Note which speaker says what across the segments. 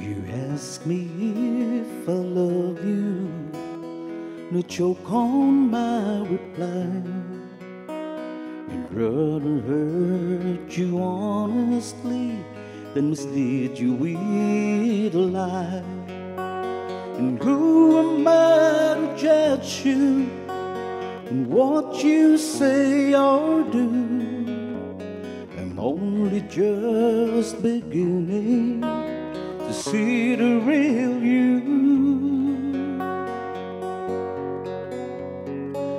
Speaker 1: You ask me if I love you, no choke on my reply. I'd rather hurt you honestly than mislead you with a lie. And who am I to judge you and what you say or do? I'm only just beginning to see the real you.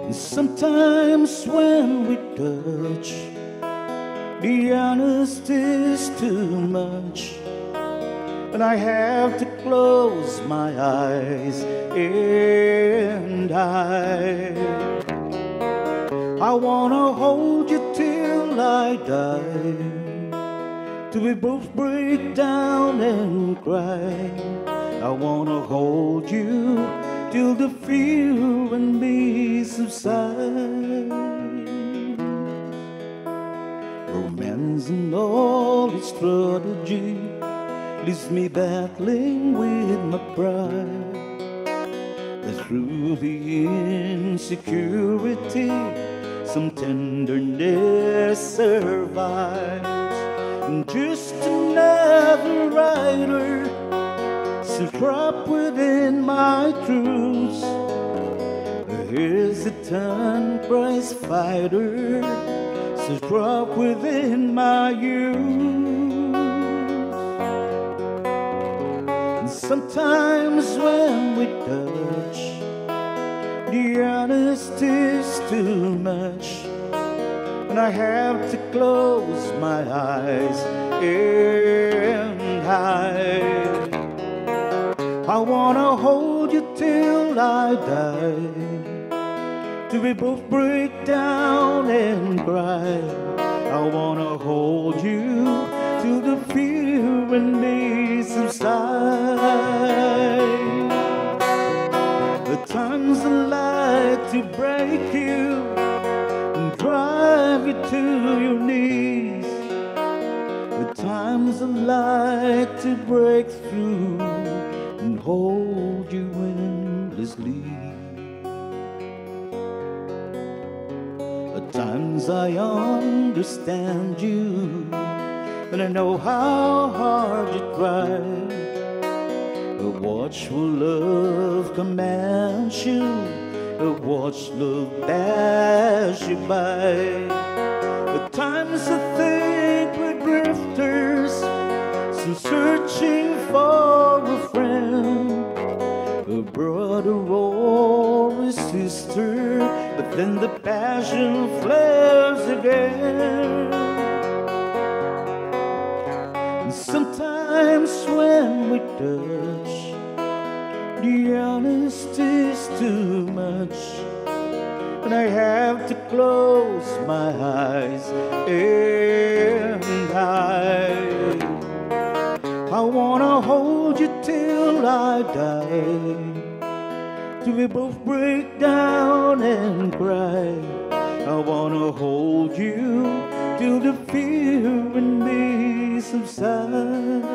Speaker 1: And sometimes when we touch, the honesty's too much, and I have to close my eyes and I wanna hold you till I die, till we both break down and cry. I wanna hold you till the fear in me subsides. Romance and all its strategy leaves me battling with my pride. But through the insecurity, some tenderness survives. And just another rider, still trapped within my truths, a hesitant prize fighter, still trapped within my youth. And sometimes when we touch, the honesty's too much, and I have to close my eyes and I wanna hold you till I die, till we both break down and cry. I wanna hold you till the fear in me subsides. At times I like to break you and drive you to your knees. At times I like to break through and hold you endlessly. At times I understand you, and I know how hard you try. A watchful love commands you, a watch love pass you by. At times I think we're drifters, still searching for a friend, a brother or a sister, but then the passion flares again. And sometimes when we touch, the honesty's too much, and I have to close my eyes and I wanna hold you till I die, till we both break down and cry. I wanna hold you till the fear in me subsides.